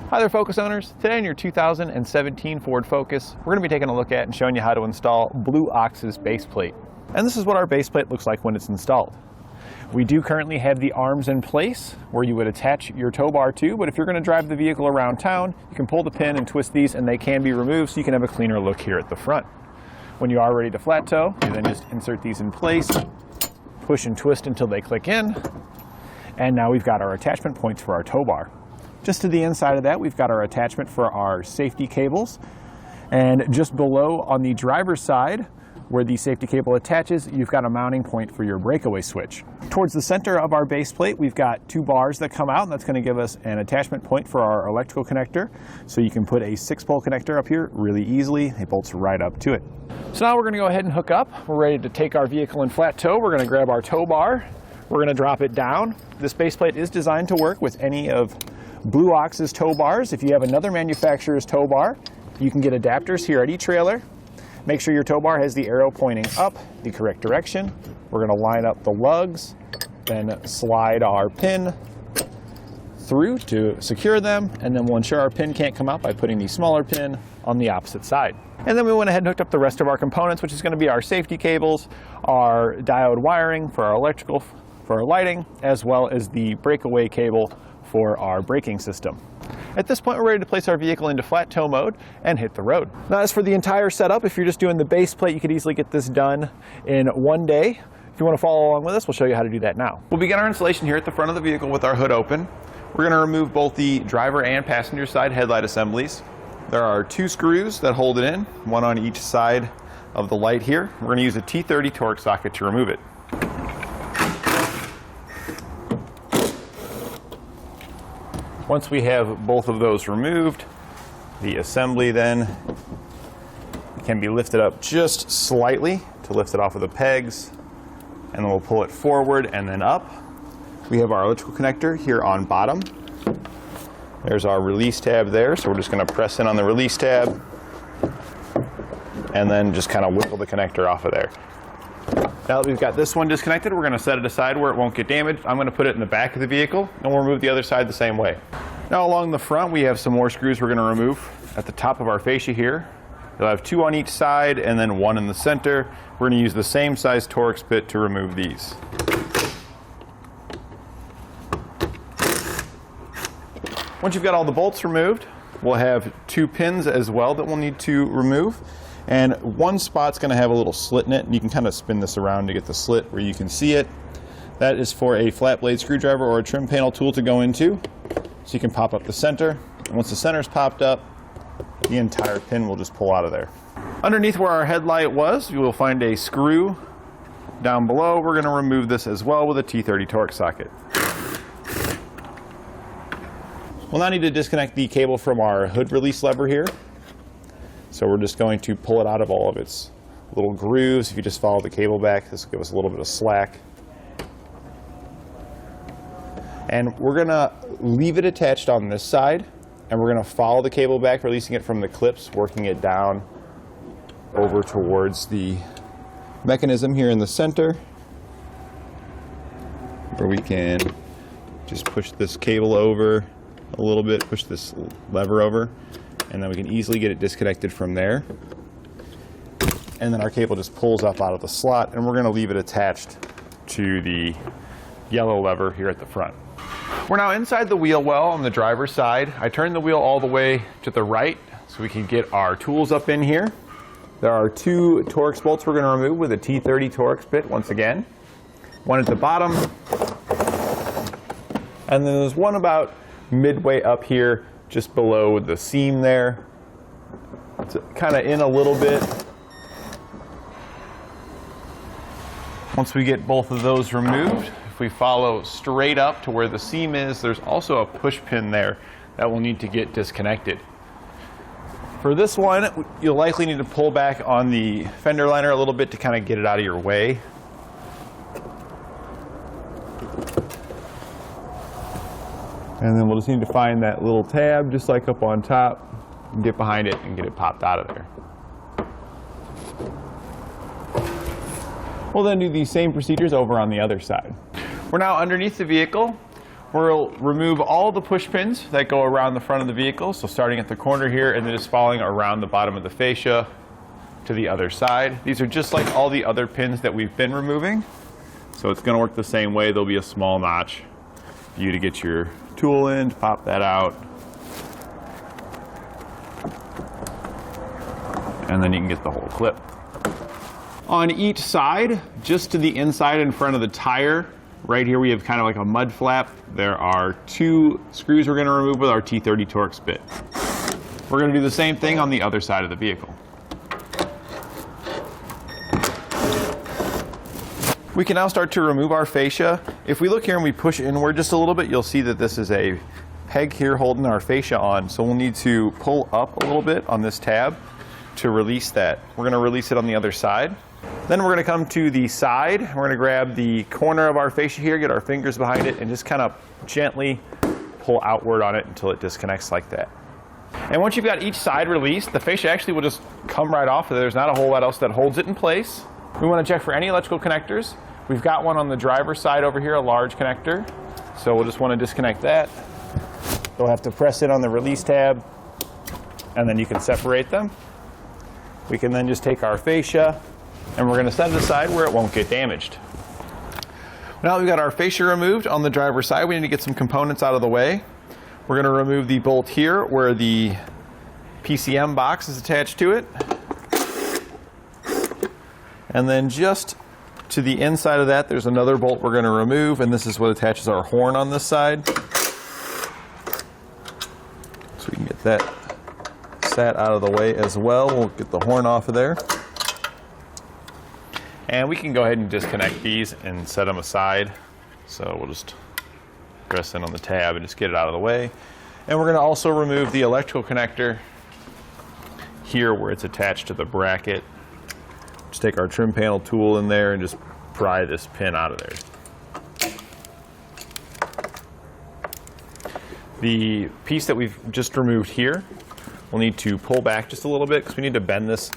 Hi there, Focus owners. Today in your 2017 Ford Focus, we're going to be taking a look at and showing you how to install Blue Ox's base plate. And this is what our base plate looks like when it's installed. We do currently have the arms in place where you would attach your tow bar to, but if you're going to drive the vehicle around town, you can pull the pin and twist these and they can be removed so you can have a cleaner look here at the front. When you are ready to flat tow, you then just insert these in place, push and twist until they click in, and now we've got our attachment points for our tow bar. Just to the inside of that, we've got our attachment for our safety cables. And just below on the driver's side, where the safety cable attaches, you've got a mounting point for your breakaway switch. Towards the center of our base plate, we've got two bars that come out, and that's going to give us an attachment point for our electrical connector. So you can put a 6-pole connector up here really easily. It bolts right up to it. So now we're going to go ahead and hook up. We're ready to take our vehicle in flat tow. We're going to grab our tow bar. We're going to drop it down. This base plate is designed to work with any of Blue Ox's tow bars. If you have another manufacturer's tow bar, you can get adapters here at eTrailer. Make sure your tow bar has the arrow pointing up, the correct direction. We're going to line up the lugs, then slide our pin through to secure them, and then we'll ensure our pin can't come out by putting the smaller pin on the opposite side. And then we went ahead and hooked up the rest of our components, which is going to be our safety cables, our diode wiring for our electrical, for our lighting, as well as the breakaway cable for our braking system. At this point, we're ready to place our vehicle into flat tow mode and hit the road. Now, as for the entire setup, if you're just doing the base plate, you could easily get this done in one day. If you want to follow along with us, we'll show you how to do that now. We'll begin our installation here at the front of the vehicle with our hood open. We're going to remove both the driver and passenger side headlight assemblies. There are 2 screws that hold it in, one on each side of the light here. We're going to use a T30 Torx socket to remove it. Once we have both of those removed, the assembly then can be lifted up just slightly to lift it off of the pegs, and then we'll pull it forward and then up. We have our electrical connector here on bottom. There's our release tab there, so we're just going to press in on the release tab and then just kind of wiggle the connector off of there. Now that we've got this one disconnected, we're going to set it aside where it won't get damaged. I'm going to put it in the back of the vehicle, and we'll remove the other side the same way. Now along the front, we have some more screws we're going to remove. At the top of our fascia here, you'll have 2 on each side and then 1 in the center. We're going to use the same size Torx bit to remove these. Once you've got all the bolts removed, we'll have 2 pins as well that we'll need to remove. And one spot's going to have a little slit in it, and you can kind of spin this around to get the slit where you can see it. That is for a flat blade screwdriver or a trim panel tool to go into. So you can pop up the center, and once the center's popped up, the entire pin will just pull out of there. Underneath where our headlight was, you will find a screw down below. We're going to remove this as well with a T30 Torx socket. We'll now need to disconnect the cable from our hood release lever here. So we're just going to pull it out of all of its little grooves. If you just follow the cable back, this will give us a little bit of slack. And we're going to leave it attached on this side, and we're going to follow the cable back, releasing it from the clips, working it down over towards the mechanism here in the center, where we can just push this cable over a little bit, push this lever over, and then we can easily get it disconnected from there. And then our cable just pulls up out of the slot, and we're going to leave it attached to the yellow lever here at the front. We're now inside the wheel well on the driver's side. I turned the wheel all the way to the right so we can get our tools up in here. There are 2 Torx bolts we're going to remove with a T30 Torx bit once again. One at the bottom, and then there's one about midway up here just below the seam there. It's kind of in a little bit. Once we get both of those removed, if we follow straight up to where the seam is, there's also a push pin there that will need to get disconnected. For this one, you'll likely need to pull back on the fender liner a little bit to kind of get it out of your way. And then we'll just need to find that little tab just like up on top and get behind it and get it popped out of there. We'll then do these same procedures over on the other side. We're now underneath the vehicle. We'll remove all the push pins that go around the front of the vehicle. So starting at the corner here and then just following around the bottom of the fascia to the other side. These are just like all the other pins that we've been removing. So it's going to work the same way. There'll be a small notch for you to get your tool in, to pop that out. And then you can get the whole clip. On each side, just to the inside in front of the tire, right here we have kind of like a mud flap. There are 2 screws we're going to remove with our T30 Torx bit. We're going to do the same thing on the other side of the vehicle. We can now start to remove our fascia. If we look here and we push inward just a little bit, you'll see that this is a peg here holding our fascia on. So we'll need to pull up a little bit on this tab to release that. We're going to release it on the other side. Then we're going to come to the side. We're going to grab the corner of our fascia here, get our fingers behind it, and just kind of gently pull outward on it until it disconnects like that. And once you've got each side released, the fascia actually will just come right off. There's not a whole lot else that holds it in place. We want to check for any electrical connectors. We've got one on the driver's side over here, a large connector. So we'll just want to disconnect that. You'll have to press it on the release tab, and then you can separate them. We can then just take our fascia, and we're going to set it aside where it won't get damaged. Now that we've got our fascia removed on the driver's side, we need to get some components out of the way. We're going to remove the bolt here where the PCM box is attached to it. And then just to the inside of that, there's another bolt we're going to remove, and this is what attaches our horn on this side. So we can get that set out of the way as well. We'll get the horn off of there. And we can go ahead and disconnect these and set them aside. So we'll just press in on the tab and just get it out of the way. And we're going to also remove the electrical connector here where it's attached to the bracket. Just take our trim panel tool in there and just pry this pin out of there. The piece that we've just removed here, we'll need to pull back just a little bit because we need to bend this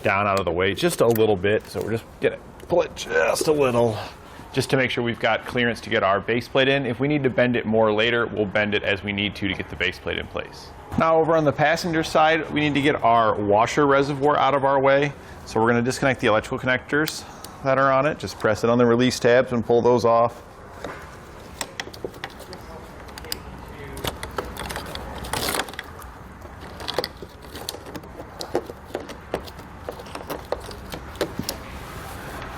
down out of the way just a little bit. So we're just gonna pull it just a little, just to make sure we've got clearance to get our base plate in. If we need to bend it more later, we'll bend it as we need to get the base plate in place. Now over on the passenger side, we need to get our washer reservoir out of our way. So we're going to disconnect the electrical connectors that are on it. Just press it on the release tabs and pull those off.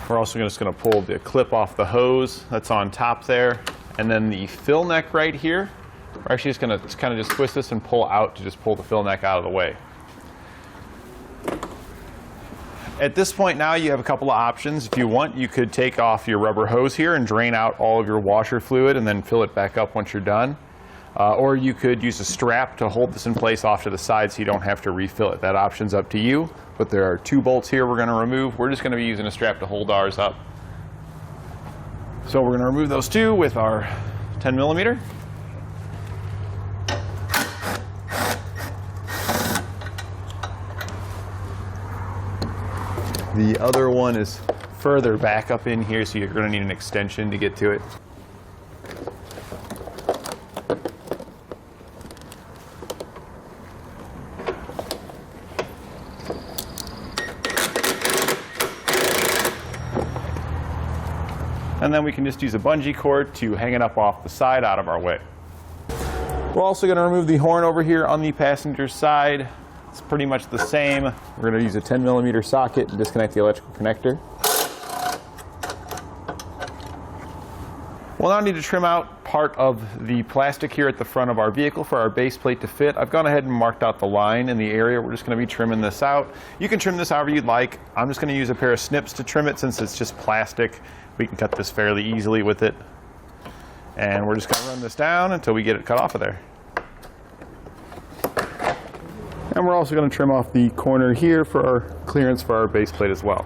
We're also just going to pull the clip off the hose that's on top there. And then the fill neck right here, we're actually just going to kind of just twist this and pull out to just pull the fill neck out of the way. At this point now you have a couple of options. If you want, you could take off your rubber hose here and drain out all of your washer fluid and then fill it back up once you're done. Or you could use a strap to hold this in place off to the side so you don't have to refill it. That option's up to you, but there are 2 bolts here we're going to remove. We're just going to be using a strap to hold ours up. So we're going to remove those 2 with our 10mm. The other one is further back up in here, so you're going to need an extension to get to it. And then we can just use a bungee cord to hang it up off the side out of our way. We're also going to remove the horn over here on the passenger side. It's pretty much the same. We're going to use a 10mm socket and disconnect the electrical connector. We'll now need to trim out part of the plastic here at the front of our vehicle for our base plate to fit. I've gone ahead and marked out the line in the area. We're just going to be trimming this out. You can trim this however you'd like. I'm just going to use a pair of snips to trim it since it's just plastic. We can cut this fairly easily with it. And we're just going to run this down until we get it cut off of there. And we're also going to trim off the corner here for our clearance for our base plate as well.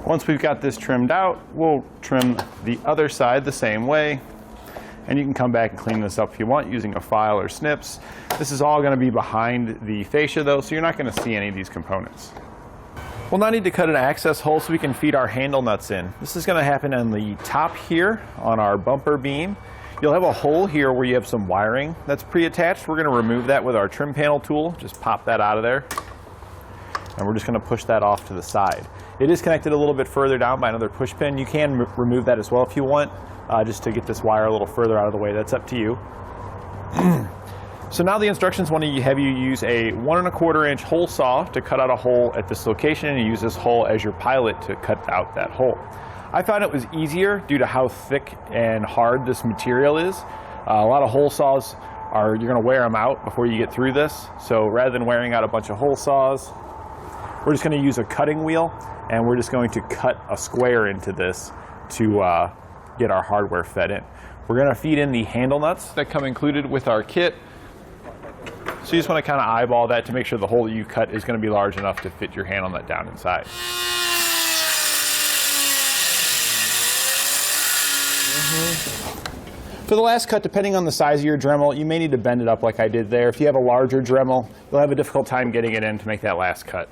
Once we've got this trimmed out, we'll trim the other side the same way. And you can come back and clean this up if you want using a file or snips. This is all going to be behind the fascia though, so you're not going to see any of these components. We'll now need to cut an access hole so we can feed our handle nuts in. This is going to happen on the top here on our bumper beam. You'll have a hole here where you have some wiring that's pre-attached. We're going to remove that with our trim panel tool. Just pop that out of there. And we're just going to push that off to the side. It is connected a little bit further down by another push pin. You can remove that as well if you want, just to get this wire a little further out of the way. That's up to you. So now the instructions want to have you use a 1 1/4 inch hole saw to cut out a hole at this location, and you use this hole as your pilot to cut out that hole. I found it was easier due to how thick and hard this material is. A lot of hole saws you're going to wear them out before you get through this. So rather than wearing out a bunch of hole saws, we're just going to use a cutting wheel, and we're just going to cut a square into this to get our hardware fed in. We're going to feed in the handle nuts that come included with our kit. So you just want to kind of eyeball that to make sure the hole that you cut is going to be large enough to fit your handle nut down inside. For the last cut, depending on the size of your Dremel, you may need to bend it up like I did there. If you have a larger Dremel, you'll have a difficult time getting it in to make that last cut.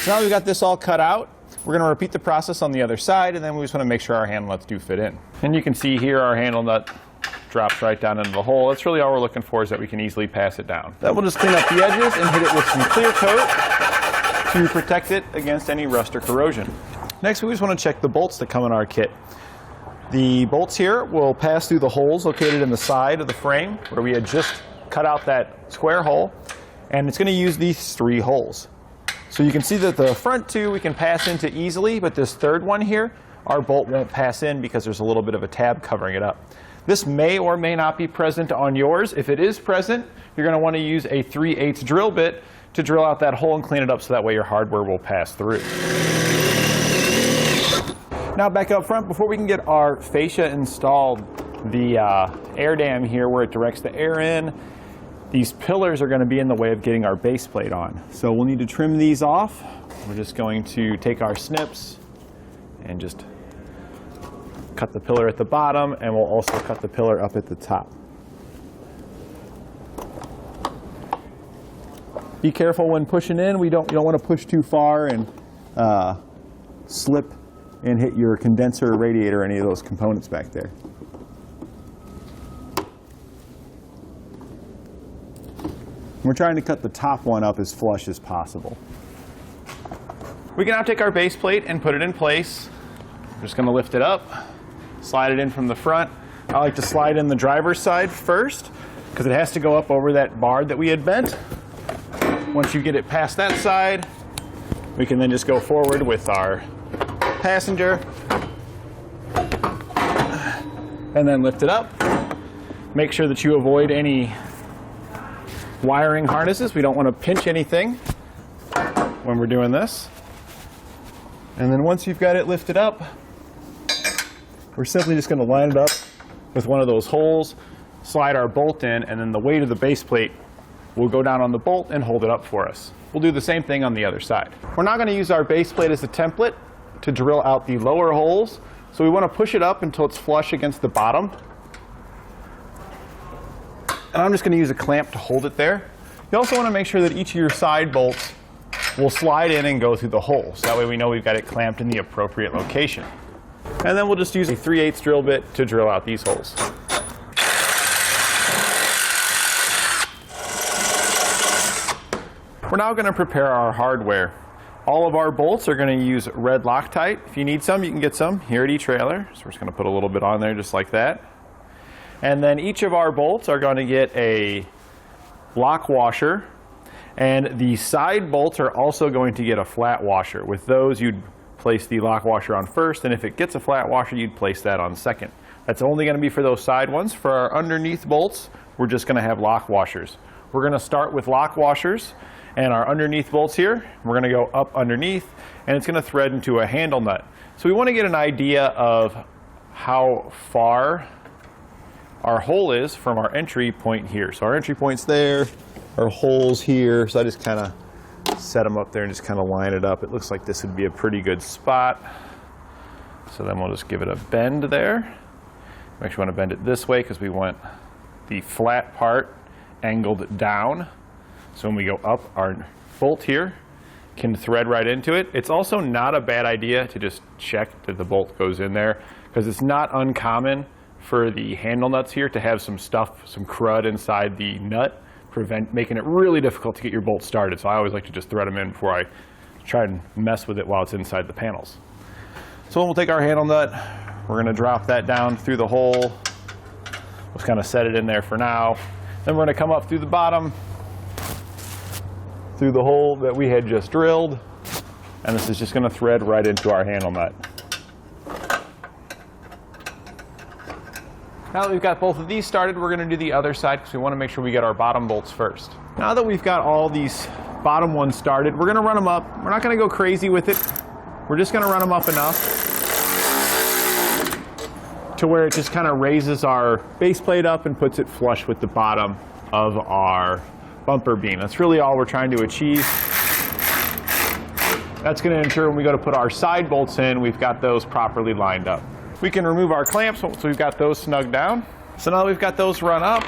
So now we've got this all cut out. We're going to repeat the process on the other side, and then we just want to make sure our handle nuts do fit in. And you can see here our handle nut drops right down into the hole. That's really all we're looking for, is that we can easily pass it down. Then we'll just clean up the edges and hit it with some clear coat to protect it against any rust or corrosion. Next, we just want to check the bolts that come in our kit. The bolts here will pass through the holes located in the side of the frame where we had just cut out that square hole, and it's going to use these 3 holes. So you can see that the front 2 we can pass into easily, but this third one here, our bolt won't pass in because there's a little bit of a tab covering it up. This may or may not be present on yours. If it is present, you're going to want to use a 3/8 drill bit to drill out that hole and clean it up so that way your hardware will pass through. Now back up front, before we can get our fascia installed, the air dam here where it directs the air in, these pillars are going to be in the way of getting our base plate on. So we'll need to trim these off. We're just going to take our snips and just cut the pillar at the bottom, and we'll also cut the pillar up at the top. Be careful when pushing in. You don't want to push too far and slip and hit your condenser or radiator or any of those components back there. We're trying to cut the top one up as flush as possible. We can now take our base plate and put it in place. We're just going to lift it up, slide it in from the front. I like to slide in the driver's side first because it has to go up over that bar that we had bent. Once you get it past that side, we can then just go forward with our passenger and then lift it up. Make sure that you avoid any wiring harnesses. We don't want to pinch anything when we're doing this. And then once you've got it lifted up, we're simply just going to line it up with one of those holes, slide our bolt in, and then the weight of the base plate will go down on the bolt and hold it up for us. We'll do the same thing on the other side. We're now going to use our base plate as a template to drill out the lower holes. So we want to push it up until it's flush against the bottom. And I'm just going to use a clamp to hold it there. You also want to make sure that each of your side bolts will slide in and go through the holes. That way we know we've got it clamped in the appropriate location. And then we'll just use a 3/8 drill bit to drill out these holes. We're now going to prepare our hardware. All of our bolts are going to use red Loctite. If you need some, you can get some here at eTrailer. So we're just going to put a little bit on there just like that. And then each of our bolts are going to get a lock washer, and the side bolts are also going to get a flat washer. With those, you'd place the lock washer on first, and if it gets a flat washer, you'd place that on second. That's only going to be for those side ones. For our underneath bolts, we're just going to have lock washers. We're going to start with lock washers, and our underneath bolts here, we're going to go up underneath, and it's going to thread into a handle nut. So we want to get an idea of how far our hole is from our entry point here. So our entry point's there, our hole's here, so I just kind of set them up there and just kind of line it up. It looks like this would be a pretty good spot. So then we'll just give it a bend there. We actually want to bend it this way because we want the flat part angled down. So when we go up, our bolt here can thread right into it. It's also not a bad idea to just check that the bolt goes in there, because it's not uncommon for the handle nuts here to have some stuff, some crud inside the nut, making it really difficult to get your bolt started. So I always like to just thread them in before I try and mess with it while it's inside the panels. So we'll take our handle nut, we're going to drop that down through the hole. Let's kind of set it in there for now. Then we're going to come up through the bottom, through the hole that we had just drilled, and this is just going to thread right into our handle nut. Now that we've got both of these started, we're going to do the other side because we want to make sure we get our bottom bolts first. Now that we've got all these bottom ones started, we're going to run them up. We're not going to go crazy with it. We're just going to run them up enough to where it just kind of raises our base plate up and puts it flush with the bottom of our bumper beam. That's really all we're trying to achieve. That's going to ensure when we go to put our side bolts in, we've got those properly lined up. We can remove our clamps once we've got those snugged down. So now that we've got those run up,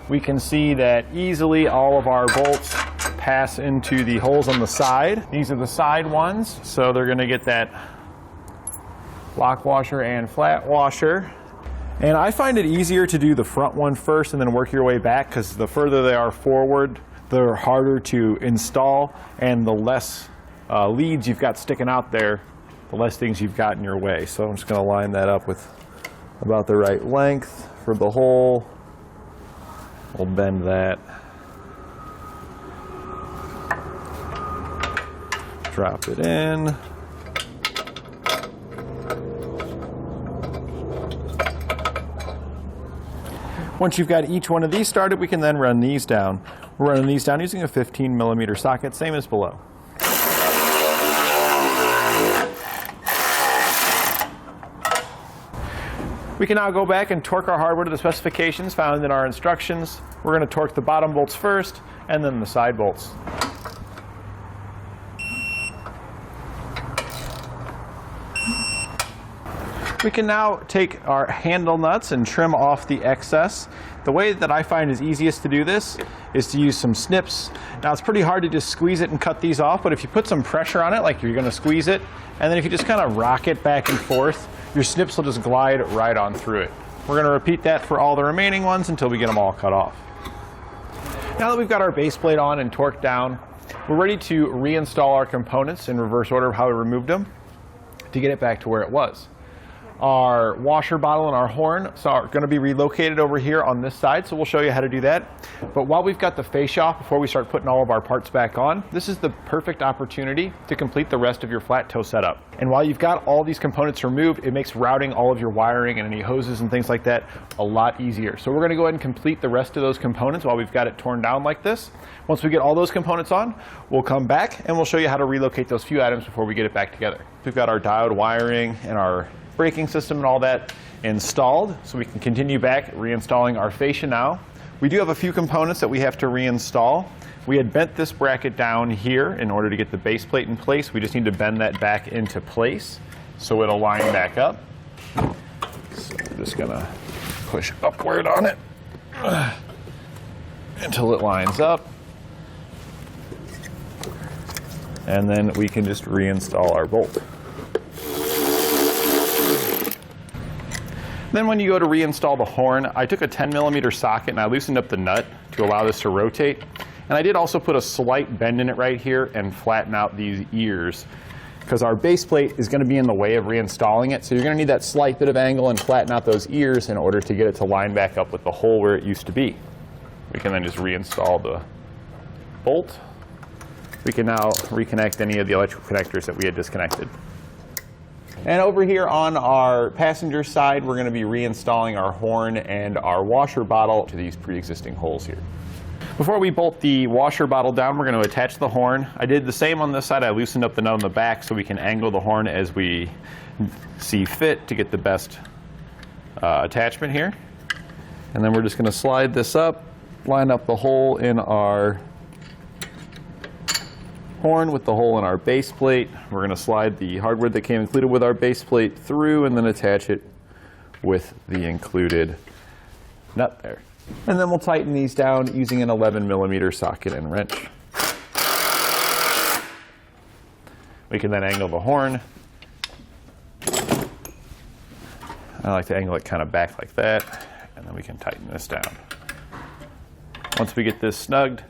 we can see that easily all of our bolts pass into the holes on the side. These are the side ones, so they're going to get that lock washer and flat washer. And I find it easier to do the front one first and then work your way back, because the further they are forward, they're harder to install, and the less leads you've got sticking out there, the less things you've got in your way. So I'm just going to line that up with about the right length for the hole. We'll bend that. Drop it in. Once you've got each one of these started, we can then run these down. We're running these down using a 15mm socket, same as below. We can now go back and torque our hardwood to the specifications found in our instructions. We're going to torque the bottom bolts first, and then the side bolts. We can now take our handle nuts and trim off the excess. The way that I find is easiest to do this is to use some snips. Now it's pretty hard to just squeeze it and cut these off, but if you put some pressure on it, like you're going to squeeze it, and then if you just kind of rock it back and forth, your snips will just glide right on through it. We're going to repeat that for all the remaining ones until we get them all cut off. Now that we've got our base plate on and torqued down, we're ready to reinstall our components in reverse order of how we removed them to get it back to where it was. Our washer bottle and our horn are going to be relocated over here on this side, so we'll show you how to do that. But while we've got the fascia off, before we start putting all of our parts back on, this is the perfect opportunity to complete the rest of your flat toe setup. And while you've got all these components removed, it makes routing all of your wiring and any hoses and things like that a lot easier. So we're going to go ahead and complete the rest of those components while we've got it torn down like this. Once we get all those components on, we'll come back and we'll show you how to relocate those few items before we get it back together. We've got our diode wiring and our braking system and all that installed, so we can continue back reinstalling our fascia now. We do have a few components that we have to reinstall. We had bent this bracket down here in order to get the base plate in place. We just need to bend that back into place so it'll line back up. So we're just gonna push upward on it until it lines up. And then we can just reinstall our bolt. Then when you go to reinstall the horn, I took a 10mm socket and I loosened up the nut to allow this to rotate. And I did also put a slight bend in it right here and flatten out these ears, because our base plate is going to be in the way of reinstalling it. So you're going to need that slight bit of angle and flatten out those ears in order to get it to line back up with the hole where it used to be. We can then just reinstall the bolt. We can now reconnect any of the electrical connectors that we had disconnected. And over here on our passenger side, we're going to be reinstalling our horn and our washer bottle to these pre-existing holes here. Before we bolt the washer bottle down, we're going to attach the horn. I did the same on this side. I loosened up the nut on the back so we can angle the horn as we see fit to get the best attachment here. And then we're just going to slide this up, line up the hole in our horn with the hole in our base plate. We're going to slide the hardwood that came included with our base plate through and then attach it with the included nut there. And then we'll tighten these down using an 11mm socket and wrench. We can then angle the horn. I like to angle it kind of back like that, and then we can tighten this down. Once we get this snugged,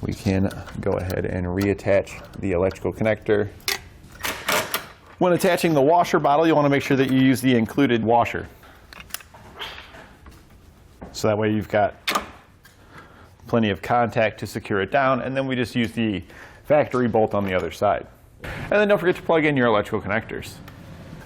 we can go ahead and reattach the electrical connector. When attaching the washer bottle, you want to make sure that you use the included washer. So that way you've got plenty of contact to secure it down, and then we just use the factory bolt on the other side. And then don't forget to plug in your electrical connectors.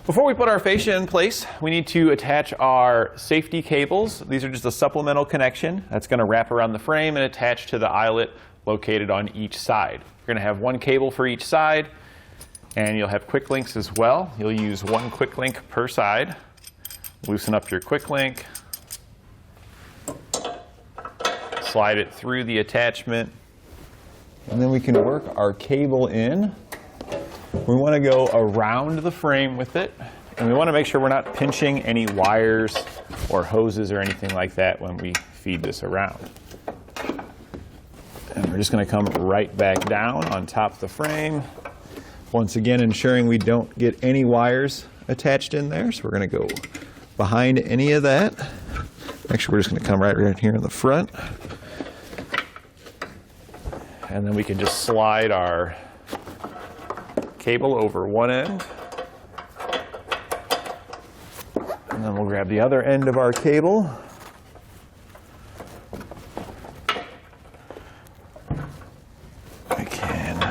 Before we put our fascia in place, we need to attach our safety cables. These are just a supplemental connection that's going to wrap around the frame and attach to the eyelet located on each side. You're going to have one cable for each side, and you'll have quick links as well. You'll use one quick link per side. Loosen up your quick link, slide it through the attachment, and then we can work our cable in. We want to go around the frame with it, and we want to make sure we're not pinching any wires or hoses or anything like that when we feed this around. And we're just going to come right back down on top of the frame. Once again, ensuring we don't get any wires attached in there. So we're going to go behind any of that. Actually, we're just going to come right here in the front. And then we can just slide our cable over one end. And then we'll grab the other end of our cable. We can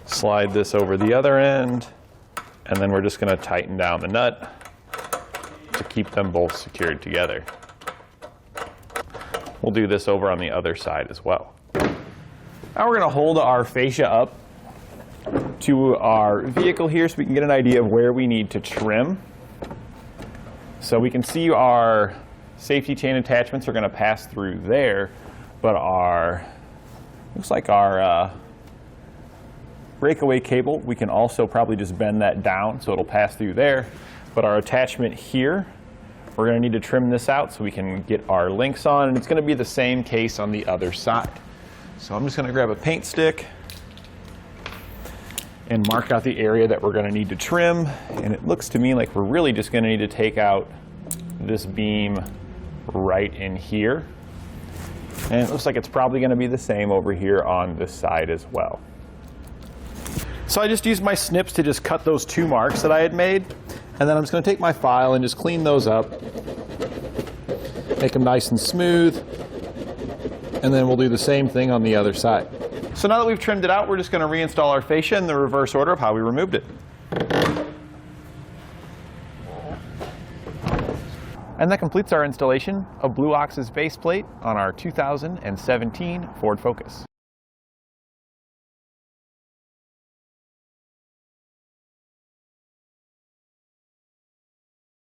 slide this over the other end, and then we're just going to tighten down the nut to keep them both secured together. We'll do this over on the other side as well. Now we're going to hold our fascia up to our vehicle here so we can get an idea of where we need to trim. So we can see our safety chain attachments are going to pass through there, but looks like our breakaway cable, we can also probably just bend that down so it'll pass through there. But our attachment here, we're going to need to trim this out so we can get our links on, and it's going to be the same case on the other side. So I'm just going to grab a paint stick and mark out the area that we're going to need to trim. And it looks to me like we're really just going to need to take out this beam right in here. And it looks like it's probably going to be the same over here on this side as well. So I just used my snips to just cut those two marks that I had made. And then I'm just going to take my file and just clean those up. Make them nice and smooth. And then we'll do the same thing on the other side. So now that we've trimmed it out, we're just going to reinstall our fascia in the reverse order of how we removed it. And that completes our installation of Blue Ox's base plate on our 2017 Ford Focus.